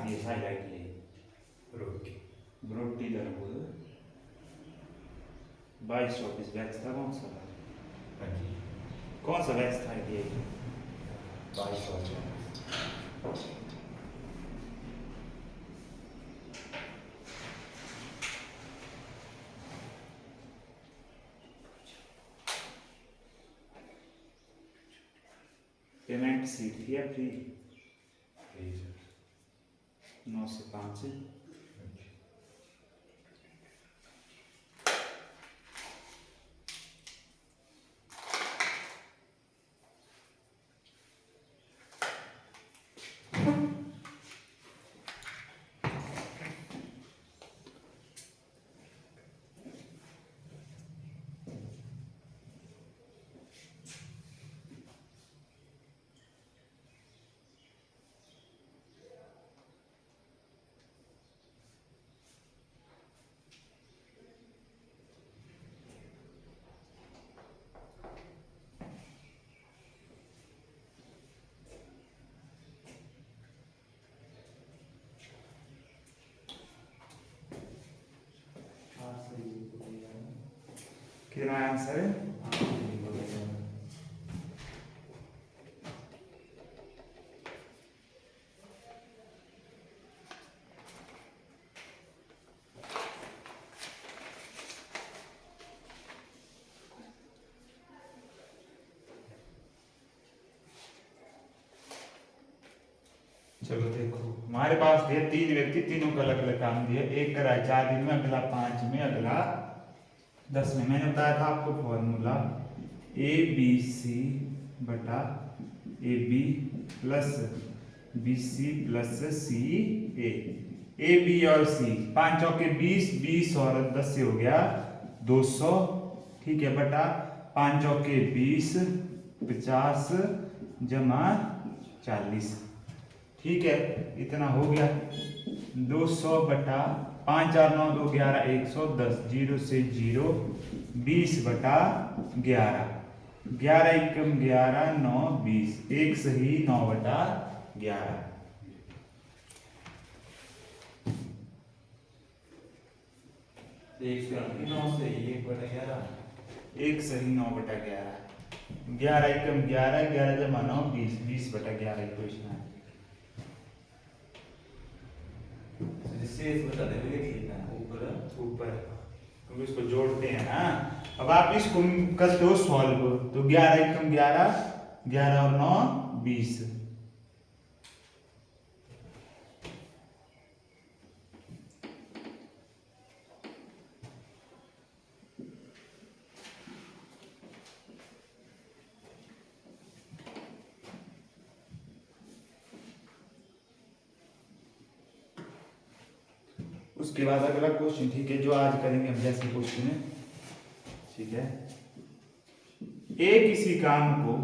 ये हाईलाइट ये ब्रोटी दरबूद 22-24 बैच था कौन सा? हाँ जी, कौन सा बैच था ये? 2224। पेमेंट सीट थी या फ्री? ठीक है। 9 से 5। कितना आंसर है? चलो देखो, हमारे पास दिए 3 व्यक्ति, तीनों का अलग अलग काम दिया। एक करा 4 दिन में, अगला 5 में, अगला 10 में। मैंने बताया था आपको फॉर्मूला ABC बटा AB plus BC plus CA। AB और C 5 चौके 20, 20 और 10 से हो गया 200, ठीक है, बटा 5 चौके 20, 50 जमा 40, ठीक है, इतना हो गया। 200 बटा 5 4 9 2 11 110, 0 से 0, 20 बटा 11, 11 एकम 11 9 20, एक सही 9 बटा 11। एक सही 9 बटा 11, 11 एकम 11, 11 जमा 9 20, 20 बटा 11 इक्वेशन है। शेष बता देंगे कितना ऊपर ऊपर हम इसको जोड़ते हैं ना। अब आप इसको करते हो सॉल्व, तो 11 एकम 11, 11 और 9 20। उसके बाद अगला क्वेश्चन, ठीक है, जो आज करेंगे हम, जैसे क्वेश्चन है, ठीक है। ए किसी काम को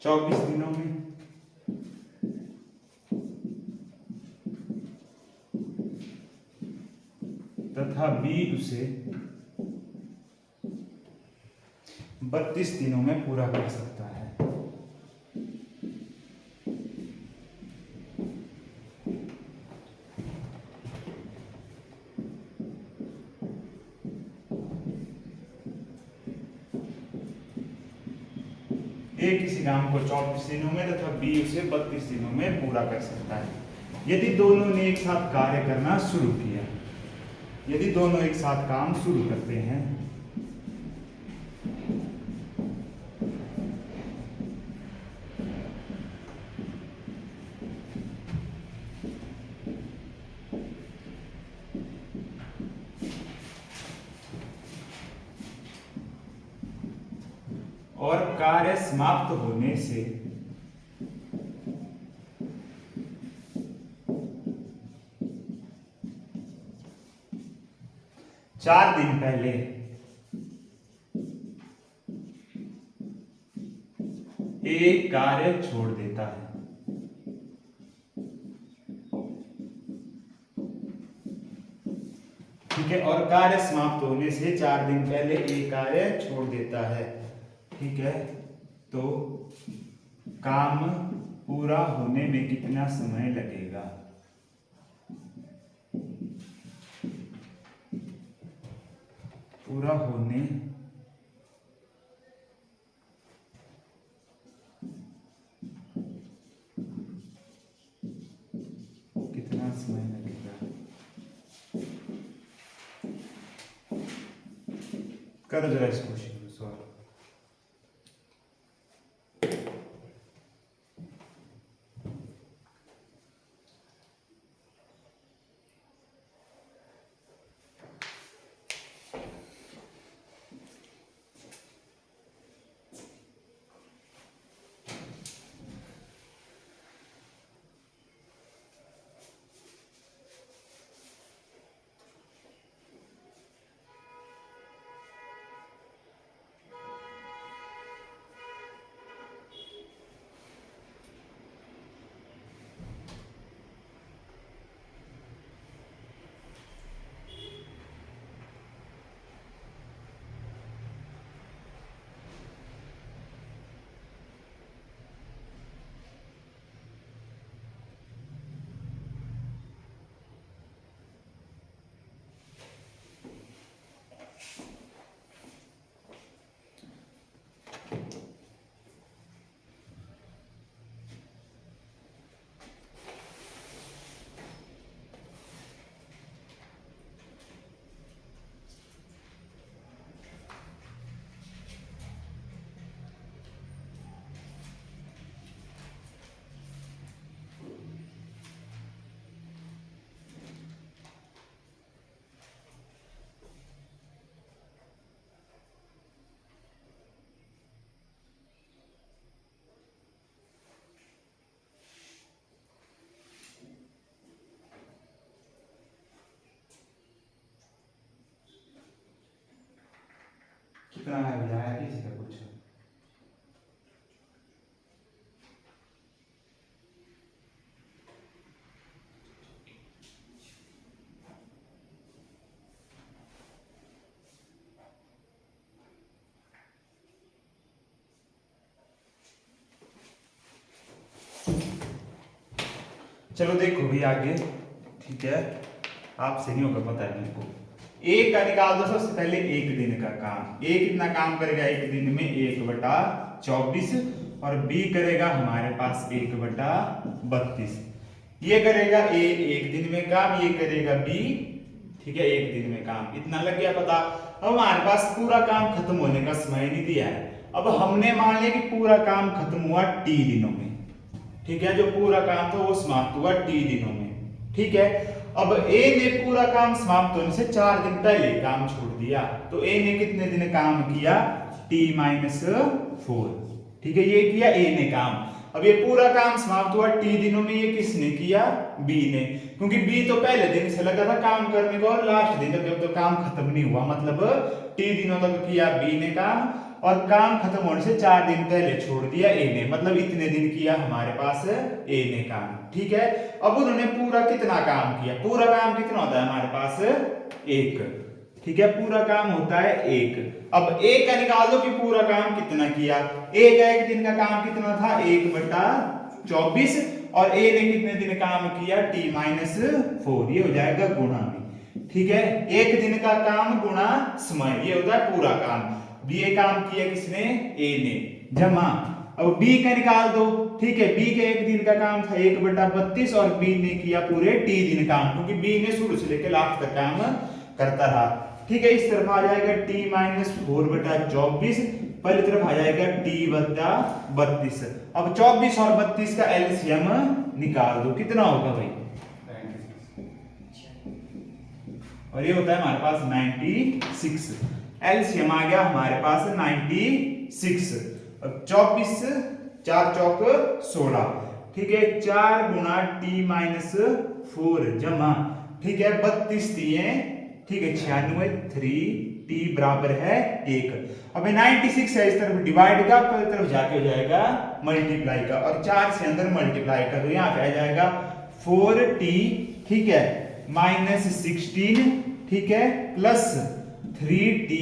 चौबीस दिनों में तथा बी उसे 32 दिनों में पूरा कर सकता है। ए किसी काम को 24 दिनों में तथा बी उसे 32 दिनों में पूरा कर सकता है। यदि दोनों ने एक साथ कार्य करना शुरू किया, यदि दोनों एक साथ काम शुरू करते हैं, और कार्य समाप्त होने से 4 दिन पहले एक कार्य छोड़ देता है, कार्य समाप्त होने से 4 दिन पहले ये कार्य छोड़ देता है। ठीक है, तो काम पूरा होने में कितना समय लगेगा? पूरा होने कितना समय लगेगा? करो जरा इस क्वेश्चन को सॉल्व। कितना है भैया किसी का पूछो। चलो देखो भी आगे। ठीक है, आपसे नहीं होगा पता है मेरे को। एक का निकाल दो सबसे पहले एक दिन का काम। ए कितना काम करेगा एक दिन में? 1/24। और बी करेगा हमारे पास 1/32। ये करेगा ए एक दिन में काम, ये करेगा बी, ठीक है, एक दिन में काम। इतना लग गया पता। अब हमारे पास पूरा काम खत्म होने का समय नहीं दिया है। अब हमने मान लिया कि पूरा काम खत्म हुआ टी दिनों में। ठीक है, जो पूरा काम था वो समाप्त हुआ टी दिनों में। ठीक है, अब ए ने पूरा काम समाप्त होने से 4 दिन पहले काम छोड़ दिया। तो ए ने कितने दिन काम किया? t-4। ठीक है, ये किया ए ने काम। अब ये पूरा काम समाप्त हुआ टी दिनों में, ये किसने किया? बी ने। क्योंकि बी तो पहले दिन से लगा था काम करने को और लास्ट दिन तक जब तो काम खत्म नहीं हुआ, मतलब टी दिनों तक किया बी ने काम और काम खत्म होने से 4 दिन पहले छोड़ दिया ए ने, मतलब इतने दिन किया हमारे पास ए ने काम। ठीक है, अब उन्होंने पूरा कितना काम किया? पूरा काम कितना होता है हमारे पास? 1। ठीक है, पूरा काम होता है 1। अब ए का निकाल दो कि पूरा काम कितना किया। ए का एक दिन का काम कितना था? 1/24। और ए ने कितने दिन काम किया? t-4। ये हो जाएगा गुणा में। ठीक है, एक दिन का काम गुणा समय, ये होता है पूरा काम। बी ए काम किया किसने? ए ने, जमा। अब बी का निकाल दो। ठीक है, बी के एक दिन का काम था 1/32 और बी ने किया पूरे टी दिन काम, क्योंकि बी ने शुरू से लेकर लास्ट तक काम करता रहा। ठीक है, इस तरफ आ जाएगा t-4/24, पहली तरफ आ जाएगा t/32। अब 24 और 32 का एलसीएम निकाल दो, कितना होगा भाई? 96। और ये होता है हमारे पास 96। एलसीएम आ गया हमारे पास 96। अब 24 4 चौक 16। ठीक है, 4 गुणा t-4 जमा, ठीक है, 32 दिए, ठीक है, 96, 3 t बराबर है 1। अब 96 है, इस तरफ डिवाइड का, पहली तरफ जाके हो जाएगा मल्टीप्लाई का, और 4 से अंदर मल्टीप्लाई का, तो यहाँ पे आ जाएगा 4t, ठीक है, -16 ठीक है, प्लस 3t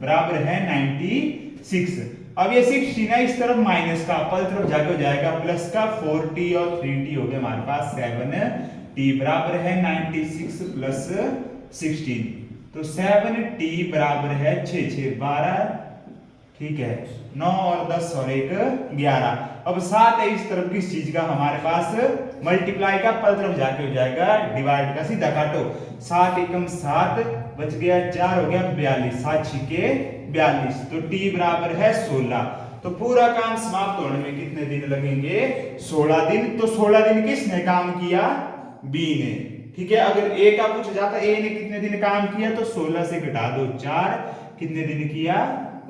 बराबर है 96। अब ये 16 है, इस तरफ माइनस का अपर तरफ जाके हो जाएगा प्लस का, 4t और 3t हो गया हमारे पास 7t बराबर है 96 प्लस 16, तो 7t बराबर है 6 6 12, ठीक है, 9 और 10 और 1 11। अब 7 है इस तरफ किस चीज का हमारे पास, मल्टीप्लाई का, पल तरफ जाके हो जाएगा डिवाइड का, सीधा काटो, 7 एकम 7 बच गया 4 हो गया 42, 7 छिके 42, तो t बराबर है 16। तो पूरा काम समाप्त होने में कितने दिन लगेंगे, 16 दिन। तो 16 दिन किसने काम किया, b ने, ठीक है। अगर a का पूछा जाता a ने कितने दिन काम किया, तो 16 से घटा दो 4, कितने दिन किया,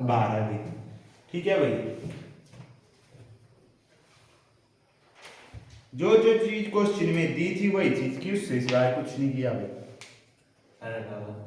12 दिन, ठीक है भाई। जो जो चीज क्वेश्चन में दी थी वही चीज की, उससे सिवाय कुछ नहीं किया भाई। अरे बाबा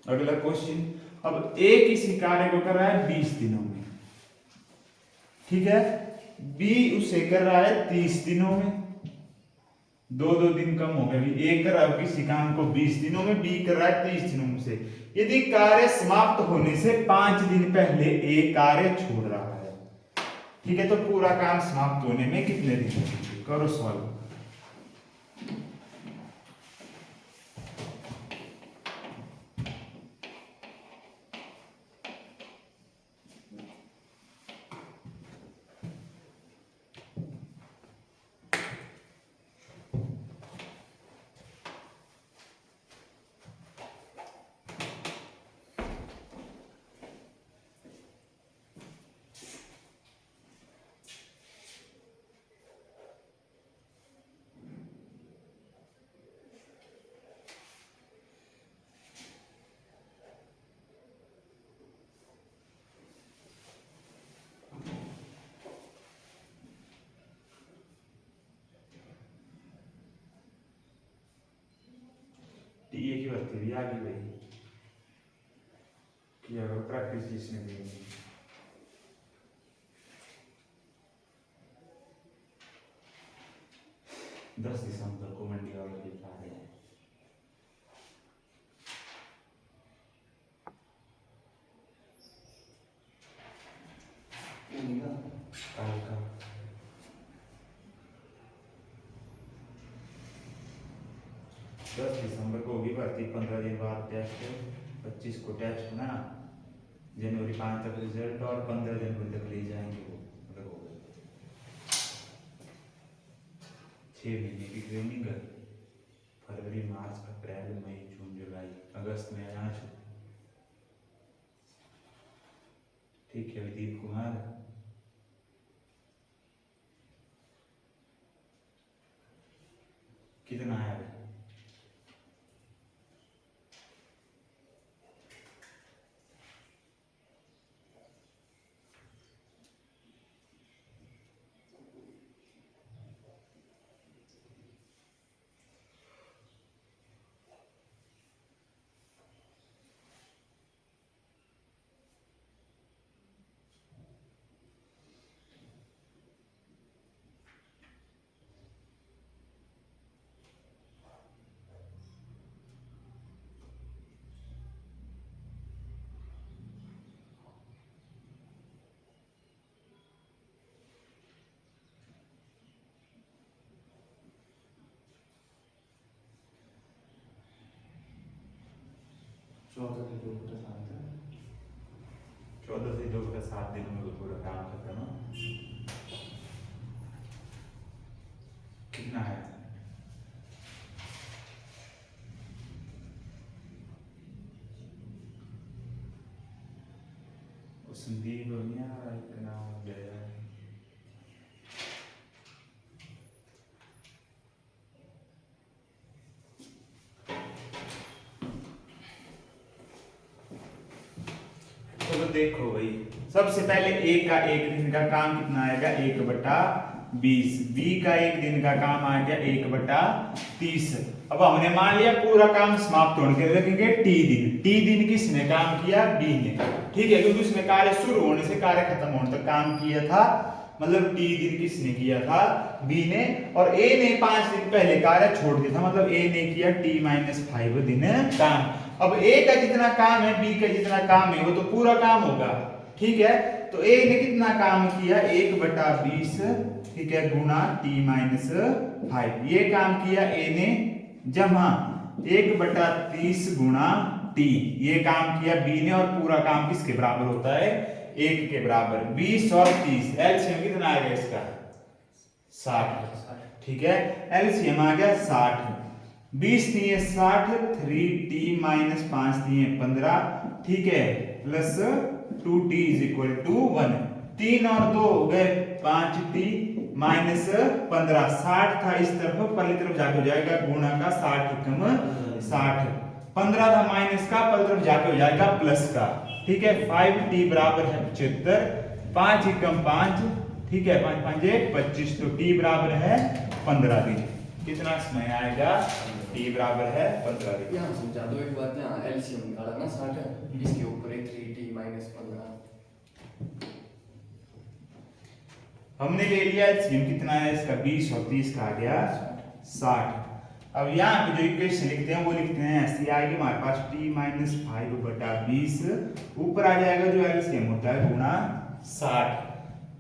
अगला क्वेश्चन, अब ए किसी कार्य को कर रहा है 20 दिनों में, ठीक है, बी उसे कर रहा है 30 दिनों में, 2 दिन कम हो गए, ए कर रहा है किसी काम को 20 दिनों में, बी कर रहा है 30 दिनों में से। यदि कार्य समाप्त होने से 5 दिन पहले ए कार्य छोड़ रहा है, ठीक है, तो पूरा काम समाप्त होने में कितने दिन लगेंगे, करो सॉल्व। टीए की भर्ती भी आ गई भाई, किया करो प्रैक्टिस जिसने दी है। दस दिसंबर को मंडी वाले पेपर आ रहे हैं। कल का 10 दिसंबर को होगी भर्ती, 15 दिन बाद टेस्ट, 25 को टेस्ट ना, जनवरी 5 तक रिजल्ट, और 15 जनवरी तक ले जाएंगे वो, अगर हो गए 6 महीने की ट्रेनिंग, फरवरी मार्च अप्रैल मई जून जुलाई अगस्त में आना चाहिए, ठीक है। दीप कुमार कितना आया भाई, चौदह से 2 बटा 7 है। 14 से 2 बटा 7 दिनों में पूरा काम खत्म हो। कितना है, संदीप भैया इतना गया है। चलो देखो भाई, सबसे पहले एक का एक दिन का काम कितना आएगा, 1 बटा 20, बी का एक दिन का काम आ गया 1/30। अब हमने मान लिया पूरा काम समाप्त होने के लगेंगे टी दिन किसने काम किया? बी ने। ठीक है, क्योंकि उसने कार्य शुरू होने से कार्य खत्म होने तक काम किया था, मतलब टी दिन किसने किया था? बी ने। और ए ने 5 दिन पहले कार्य छोड़ दिया था, मतलब ए ने किया t-5 दिन काम। अब ए का जितना काम है बी का जितना काम है वो तो पूरा काम होगा। ठीक है, तो ए ने कितना काम किया? 1/20, ठीक है, गुना t-5। ये काम किया ए ने, जमा 1/30 गुना टी, ये काम किया बी ने। और पूरा काम किसके बराबर होता है? 1 के बराबर। 20 और 30 एलसीएम कितना आएगा इसका? 60। ठीक है, एलसीएम आ गया 60। 20 दिए 60, 3t-5 दिए 15, ठीक है, प्लस 2t = 1। 3 और 2 हो गए 5t-15। 60 था इस तरफ, पहली तरफ जाके हो जाएगा गुणा का 60 एकम 60। 15 था माइनस का, पहली तरफ जाके हो जाएगा प्लस का। ठीक है, 5t बराबर है 75, 5 एकम 5, ठीक है, 5 5 25, तो t बराबर है 15 दिन। कितना समय आएगा? t बराबर है 15 दिन। यहाँ समझा दो एक बात, यहाँ एलसीएम निकाला ना 60, इसके ऊपर है 3t-15। हमने ले लिया एलसीएम कितना है इसका? 20 और 30 का आ गया 60। अब यहाँ पे जो इक्वेशन लिखते हैं वो लिखते हैं ऐसी आएगी हमारे पास t-5/20, ऊपर आ जाएगा जो एलसीएम होता है गुणा 60।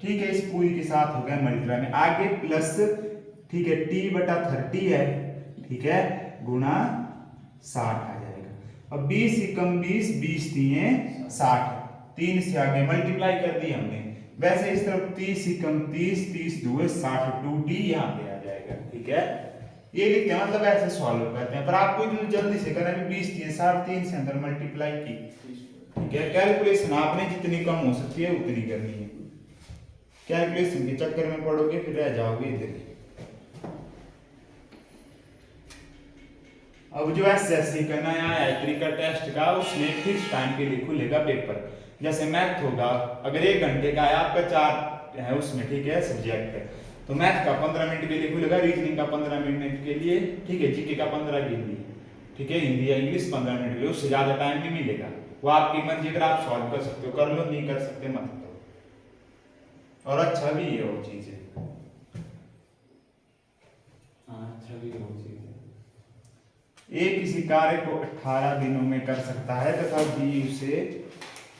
ठीक है, इस पूरी के साथ हो गया मल्टीप्लाई में, आगे प्लस, ठीक है, t/30 है, ठीक है, गुणा 60 आ जाएगा। अब 20 एकम 20, 20 दिए 60, 3 से आगे मल्टीप्लाई कर दी हमने। वैसे इस तरफ 30 एकम 30, 30 दुए 60, 2t यहाँ पे आ जाएगा। ठीक है, ये लिखते हैं, मतलब ऐसे सॉल्व करते हैं, पर आपको इतनी जल्दी से करना है। 20 दिए 60, 3 से अंदर मल्टीप्लाई की। ठीक है, कैलकुलेशन आपने जितनी कम हो सकती है उतनी करनी है। कैलकुलेशन के चक्कर में पड़ोगे फिर रह जाओगे इधर। अब जो एसएससी का नया आया का टेस्ट का, उसमें फिक्स टाइम के लिए खुलेगा पेपर। जैसे मैथ होगा, अगर 1 घंटे का है आपका, 4 है उसमें, ठीक है, सब्जेक्ट, तो मैथ का 15 मिनट के लिए खुलेगा, रीजनिंग का 15 मिनट के लिए, ठीक है, जीके का 15 के लिए, ठीक है, हिंदी या इंग्लिश 15 मिनट के लिए, उससे ज्यादा टाइम नहीं मिलेगा। वो आपकी मर्जी, अगर आप सॉल्व कर सकते हो कर लो, नहीं कर सकते मत करो। और अच्छा भी है वो चीज है। अच्छा भी हो चीज है। ए किसी कार्य को 18 दिनों में कर सकता है तथा बी उसे,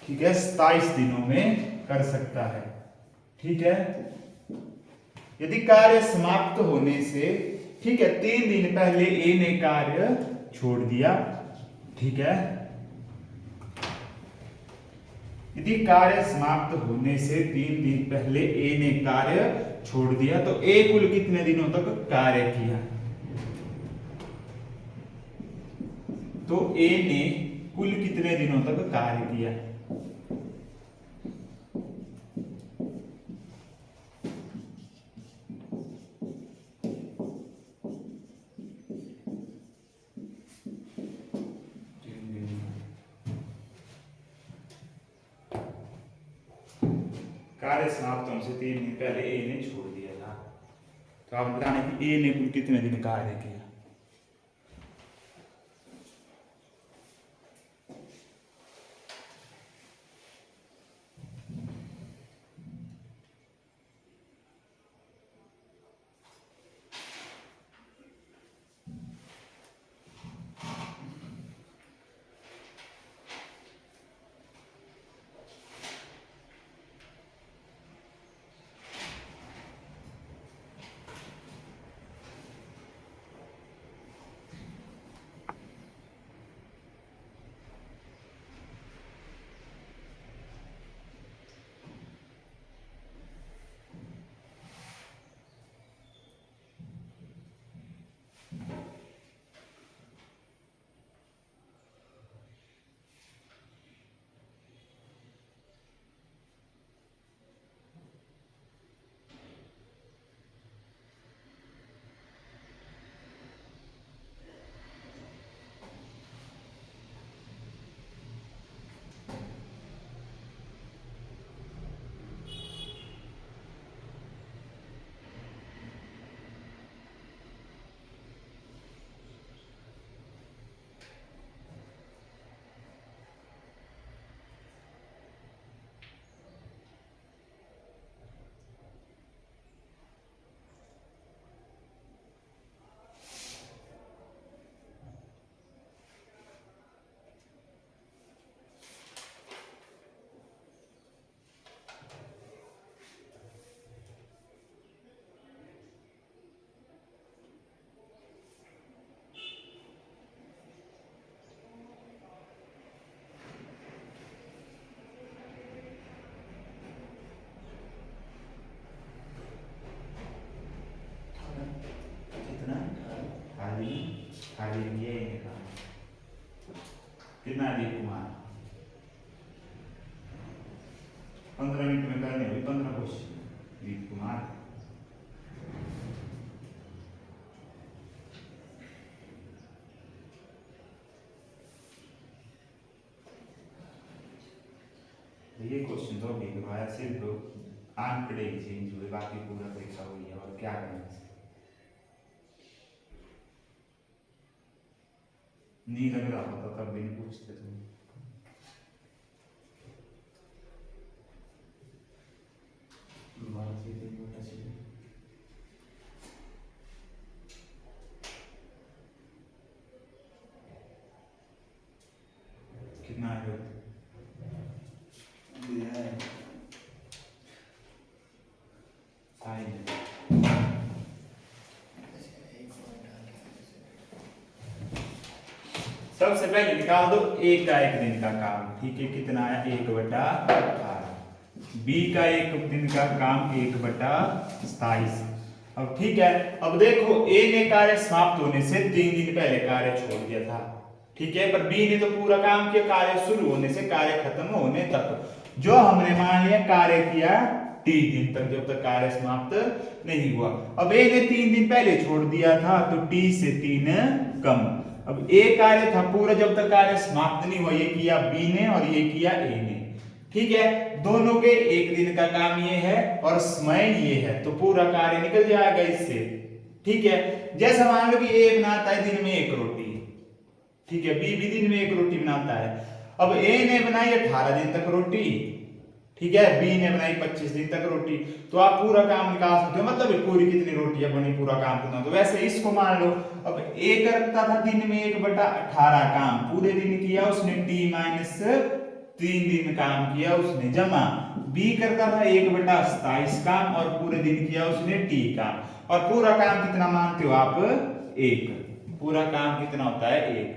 ठीक है, 27 दिनों में कर सकता है। ठीक है, यदि कार्य समाप्त होने से, ठीक है, 3 दिन पहले ए ने कार्य छोड़ दिया, ठीक है, यदि कार्य समाप्त होने से 3 दिन पहले ए ने कार्य छोड़ दिया तो ए कुल कितने दिनों तक कार्य किया? तो ए ने कुल कितने दिनों तक कार्य किया? कार्य समाप्त होने से 3 दिन पहले ए ने छोड़ दिया था, तो आप बताने कि ए ने कुल कितने दिन कार्य किया? कितना दी कुमार 15 मिनट में करने हुई 15 क्वेश्चन दी कुमार। ये क्वेश्चन तो अभी करवाया, सिर्फ आंकड़े ही चेंज हुए, बाकी पूरा परीक्षा हुई है और क्या करना है। नहीं लग रहा था तब भी नहीं पूछते तुम। कितना है सबसे पहले निकाल दो ए का एक दिन का काम, ठीक है, कितना आया 1/18। बी का एक दिन का काम 1/27। अब ठीक है, अब देखो ए ने कार्य समाप्त होने से 3 दिन पहले कार्य छोड़ दिया था, ठीक है, पर बी ने तो पूरा काम किया कार्य शुरू होने से कार्य खत्म होने तक। जो हमने मान लिया कार्य किया 3 दिन तक, जब तक कार्य समाप्त नहीं हुआ। अब ए ने 3 दिन पहले छोड़ दिया था तो टी से 3 कम। अब ए कार्य था पूरा, जब तक कार्य समाप्त नहीं हुआ, ये किया बी ने और ये किया ए ने, ठीक है। दोनों के एक दिन का काम ये है और समय ये है, तो पूरा कार्य निकल जाएगा इससे, ठीक है। जैसा मान लो कि ए बनाता है दिन में 1 रोटी, ठीक है, बी भी दिन में 1 रोटी बनाता है। अब ए ने बनाई 18 दिन तक रोटी, ठीक है, बी ने बनाई 25 दिन तक रोटी, तो आप पूरा काम निकाल सकते हो, मतलब पूरी कितनी रोटियां बनी, पूरा काम कितना। तो वैसे इसको मान लो, अब ए करता था दिन में 1/18 काम, पूरे दिन किया उसने, t-3 दिन काम किया उसने, जमा बी करता था 1/27 काम और पूरे दिन किया उसने t काम, और पूरा काम कितना मानते हो आप 1, पूरा काम कितना होता है 1,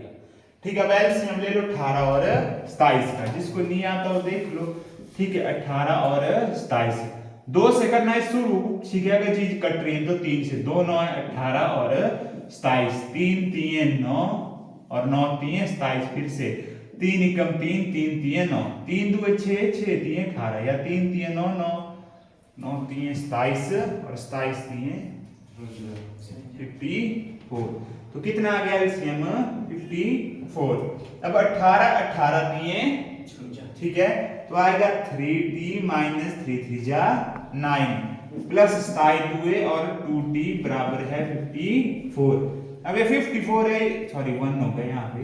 ठीक है। एलसीएम ले लो 18 और 27 का, जिसको नहीं आता वो देख लो, ठीक है। 18 और 27 2 से करना है शुरू, ठीक है, अगर चीज कट रही है तो 3 से, 2 9 18 और 27, 3 3 9 और 9 3 27, फिर से 3 एकम 3 3 3 9, 3 2 6 6 3 18, या 3 3 9 9 9 3 27 और 27 3 54, तो कितना आ गया एलसीएम 54। अब 18 18 3, ठीक है, तो आएगा 3t माइनस 3 3 जा 9 प्लस 2 और 2t बराबर है 54। अब ये 54 है, सॉरी 1 हो गया यहाँ पे,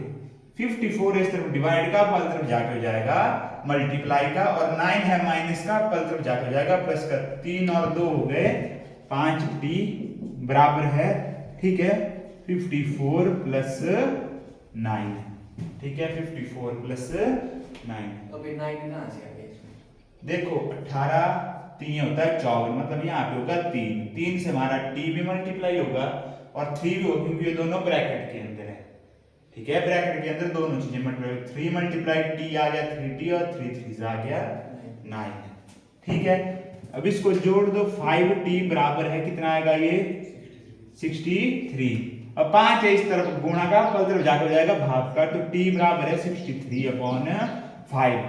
54 है, इस तरफ डिवाइड का पल तरफ जाके हो जाएगा मल्टीप्लाई का, और 9 है माइनस का पल तरफ जाके हो जाएगा प्लस का, 3 और 2 हो गए 5t बराबर है, ठीक है, 54 प्लस 9, ठीक है, 54 प्लस 9। अब ये 9 कहां से आ गया इसमें? देखो 18 3 होता है 54, मतलब यहाँ पे होगा 3, 3 से हमारा t भी मल्टीप्लाई होगा और 3 भी होगा, क्योंकि ये दोनों ब्रैकेट के अंदर है, ठीक है, ब्रैकेट के अंदर दोनों चीजें मल्टीप्लाई, 3 मल्टीप्लाई t आ गया 3t और 3 3 आ गया 9, ठीक है। अब इसको जोड़ दो, 5t बराबर है कितना आएगा ये 63। अब 5 है, इस तरफ गुणा का पल तरफ जाकर हो जाएगा भाग का, तो t बराबर है 63/5।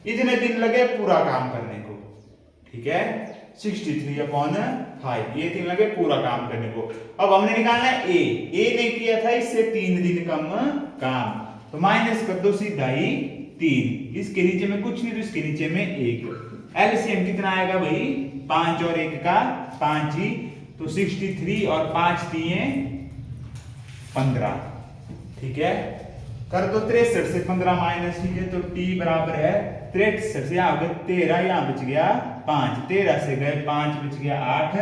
इतने दिन लगे पूरा काम करने को, ठीक है, 63/5, ये दिन लगे पूरा काम करने को। अब हमने निकालना है ए ने किया था इससे 3 दिन कम काम, तो माइनस कर दो सीधा ही 3, इसके नीचे में कुछ नहीं तो इसके नीचे में 1। एलसीएम कितना आएगा भाई 5 और 1 का 5 ही, तो 63 और 5 3 15, ठीक है, कर दो 63 से 15 माइनस, ठीक है, तो t बराबर है 63 से यहाँ गए 13, यहाँ बच गया 5, 13 से गए 5 बच गया 8,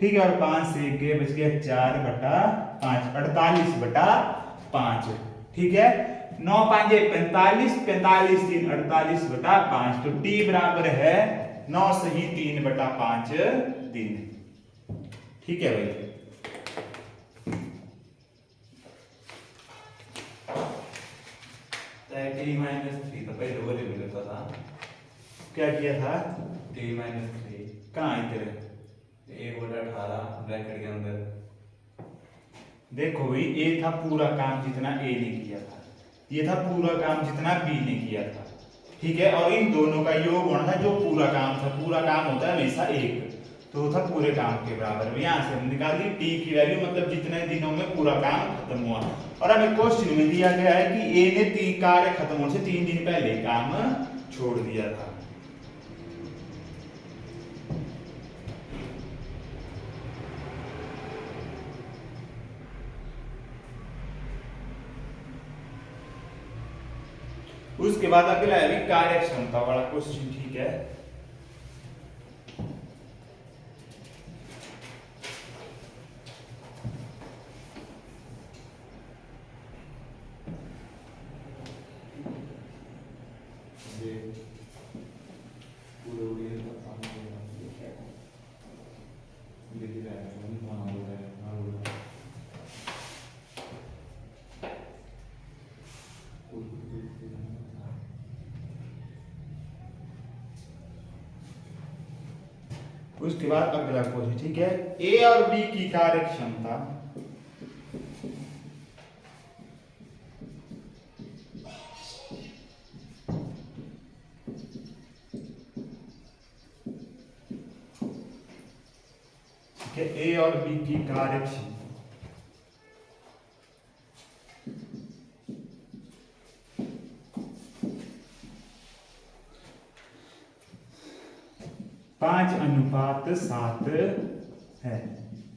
ठीक है, और 5 से 1 गए बच गया 4/5, 48/5, ठीक है, 9 5 45, 45 3 48/5, तो t बराबर है 9 सही 3/5 दिन, ठीक है भाई। t माइनस 3 तो पहले वो ले लेता था, क्या किया था t माइनस 3 कहाँ इधर 1/18 ब्रैकेट के अंदर। देखो भाई ए था पूरा काम जितना ए ने किया था, ये था पूरा काम जितना बी ने किया था, ठीक है। और इन दोनों का योग होना था जो पूरा काम था। पूरा काम होता है हमेशा 1, तो वो था पूरे काम के बराबर। यहाँ से हम निकाल दी टी की वैल्यू, मतलब जितने दिनों में पूरा काम खत्म हुआ। और हमें क्वेश्चन में दिया गया है कि ए ने 3 कार्य खत्म होने से 3 दिन पहले काम छोड़ दिया था। उसके बाद अगला है भी कार्यक्षमता वाला क्वेश्चन, ठीक है। उसके बाद अगला क्वेश्चन, ठीक है। ए और बी की कार्यक्षमता ए और बी की कार्यक्षमता 5:7 है।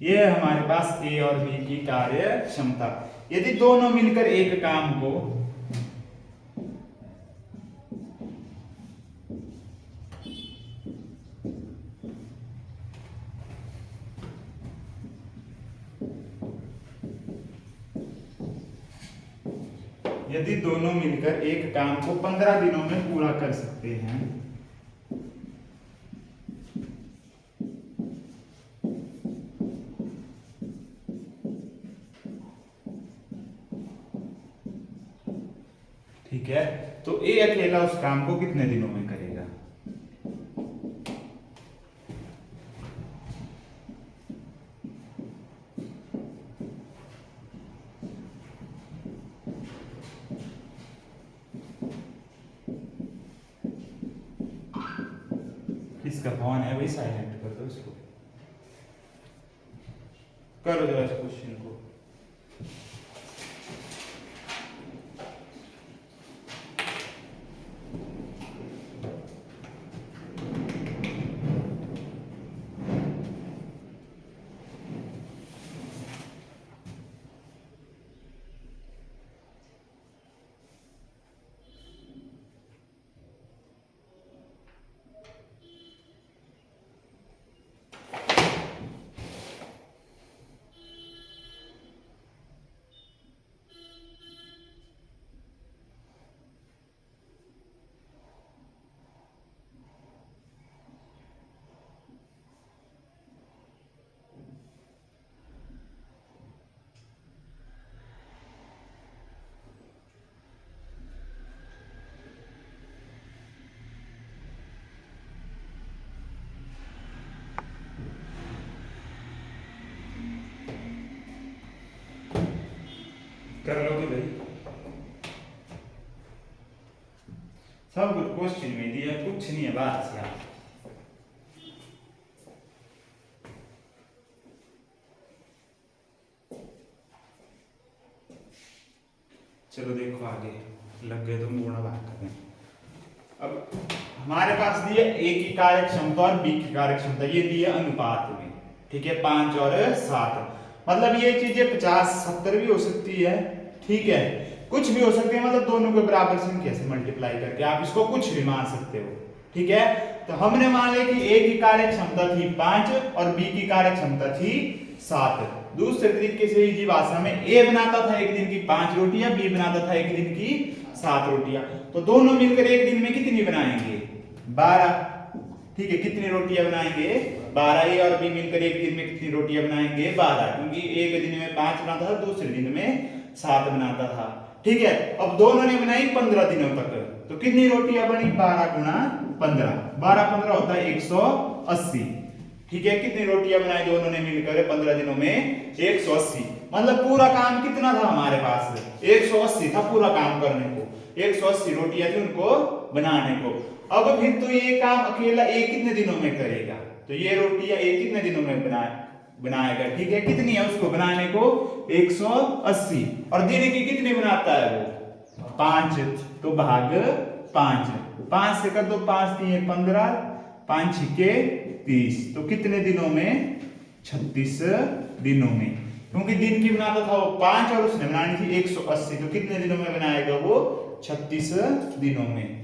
ये हमारे पास ए और बी की कार्य क्षमता। यदि दोनों मिलकर एक काम को यदि दोनों मिलकर एक काम को 15 दिनों में पूरा कर सकते हैं, ठीक है, तो ए अकेला उस काम को कितने दिनों में करेगा? इसका फोन है भाई, साइलेंट कर दो इसको। करो जरा इस क्वेश्चन को। कर लोगे भाई? सब कुछ क्वेश्चन में दिया, कुछ नहीं है बात से। आप चलो देखो आगे लग गए तो गुणा भाग करते हैं। अब हमारे पास दिए ए की कार्य क्षमता और बी की कार्य क्षमता, ये दिए अनुपात में, ठीक है, 5 और 7। मतलब ये चीजें 50-70 भी हो सकती है, ठीक है, कुछ भी हो सकती है। मतलब दोनों को बराबर संख्या से मल्टीप्लाई करके आप इसको कुछ भी मान सकते हो, ठीक है। तो हमने मान लिया कि ए की कार्य क्षमता थी 5 और बी की कार्य क्षमता थी 7। दूसरे तरीके से इसी भाषा में ए बनाता था एक दिन की 5 रोटियां, बी बनाता था एक दिन की 7 रोटियां। तो दोनों मिलकर एक दिन में कितनी बनाएंगे? 12, ठीक है। कितनी रोटियां बनाएंगे? 12। ए और बी मिलकर एक दिन में कितनी रोटियां बनाएंगे? 12, क्योंकि एक दिन में 5 बनाता था, दूसरे दिन में 7 बनाता था, ठीक है। अब दोनों ने बनाई 15 दिनों तक, तो कितनी रोटियां बनी? 12 गुणा 15, 12 15 होता है 180, ठीक है, कितनी रोटियां बनाई दोनों ने मिलकर 15 दिनों में? 180। मतलब पूरा काम कितना था हमारे पास? 180 था पूरा काम करने को, 180 रोटियां थी उनको बनाने को। अब फिर तो ये काम अकेला एक कितने दिनों में करेगा? तो ये रोटियां एक कितने दिनों में बनाएगा? ठीक है, कितनी है उसको बनाने को? 180। और दिन की कितनी बनाता है वो? 5। तो भाग 5, 5 से कर दो, 5 3 15, 5 6 30। तो कितने दिनों में? 36 दिनों में। क्योंकि दिन की बनाता था वो 5 और उसने बनानी थी 180, तो कितने दिनों में बनाएगा वो? 36 दिनों में।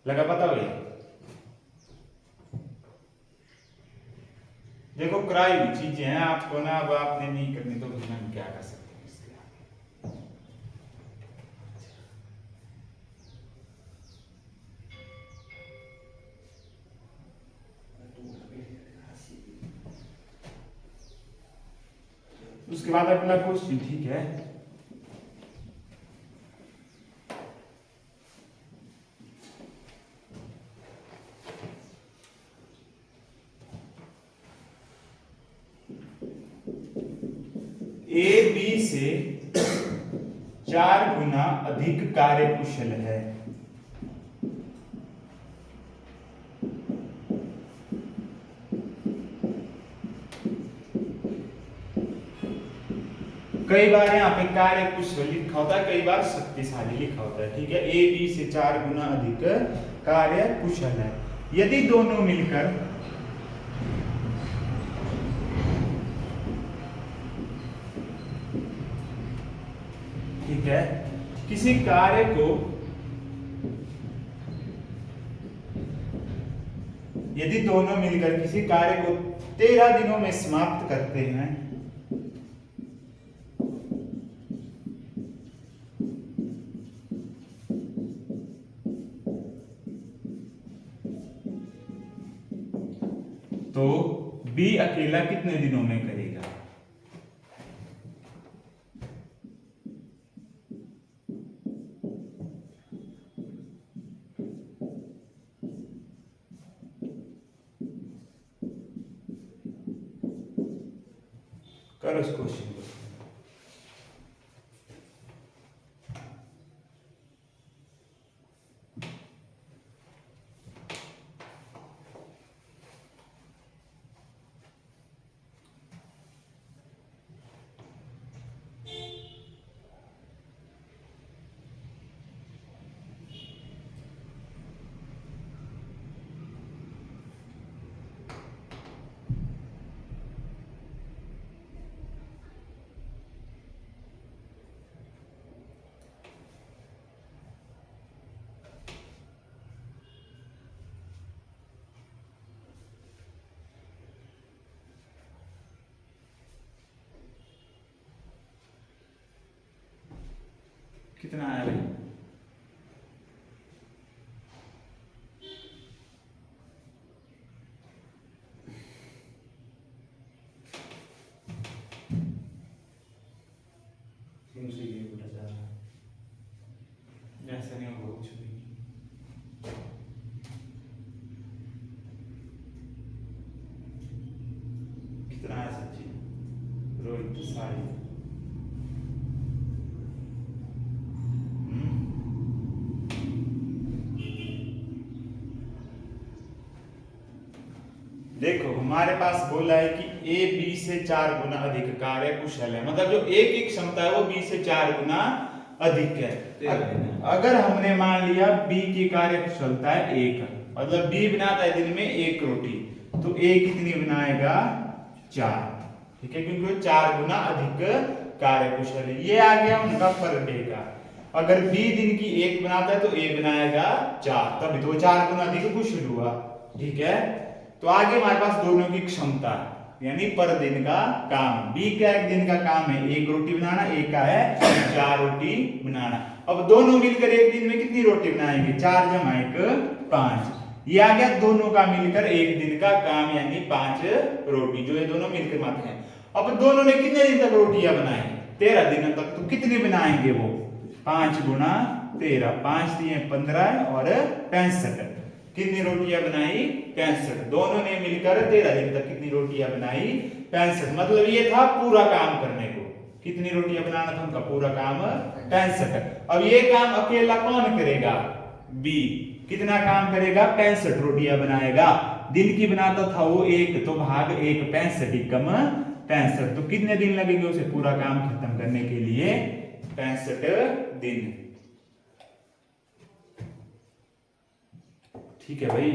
लगा पता भैया? देखो कराई हुई चीजें हैं आपको ना, अब आपने नहीं करनी तो फिर हम क्या कर सकते हैं इसके आगे। उसके बाद अगला क्वेश्चन, ठीक है। ए बी से 4 गुना अधिक कार्यकुशल है। कई बार यहाँ पे कार्यकुशल लिखा होता है, कई बार शक्तिशाली लिखा होता है। ठीक है, ए बी से 4 गुना अधिक कार्यकुशल है। यदि दोनों मिलकर ठीक है किसी कार्य को यदि दोनों मिलकर किसी कार्य को 13 दिनों में समाप्त करते हैं तो बी अकेला कितने दिनों में करेगा? करो इस क्वेश्चन को। कितना आया भाई? ऐसा नहीं होगा कुछ भी। कितना आया सच्ची? रोहित सारी देखो हमारे पास बोला है कि ए बी से 4 गुना अधिक कार्य कुशल है, मतलब जो एक एक क्षमता है वो बी से 4 गुना अधिक है। अगर हमने मान लिया बी की कार्य कुशलता है 1, मतलब बी बनाता है दिन में 1 रोटी, तो ए कितनी बनाएगा? 4। ठीक है, क्योंकि वो 4 गुना अधिक कार्य कुशल है। ये आ गया उनका पर डे का। अगर बी दिन की 1 बनाता है तो ए बनाएगा 4, तभी तो 4 गुना अधिक कुशल हुआ। ठीक है, तो आगे हमारे पास दोनों की क्षमता यानी पर दिन का काम। बी का एक दिन का काम है 1 रोटी बनाना, ए का है 4 रोटी बनाना। अब दोनों मिलकर एक दिन में कितनी रोटी बनाएंगे? 4 × 1 5। ये आ गया दोनों का मिलकर एक दिन का काम यानी 5 रोटी, जो ये दोनों मिलकर बनाते हैं। अब दोनों ने कितने दिन तक रोटियां बनाई? 13 दिनों तक। तो कितनी बनाएंगे वो? 5 गुना 13, 5 दिए 15 और 65। कितनी रोटियां बनाई? 65। दोनों ने मिलकर 13 दिन तक कितनी रोटियां बनाई? 65। मतलब ये था पूरा काम करने को। कितनी रोटियां बनाना था उनका? पूरा काम 65। अब ये काम अकेला कौन करेगा? बी। कितना काम करेगा? 65 रोटियां बनाएगा। दिन की बनाता था वो 1, तो भाग 1, 65 एकम 65। तो कितने दिन लगेंगे उसे पूरा काम खत्म करने के लिए? 65 दिन। ठीक है भाई।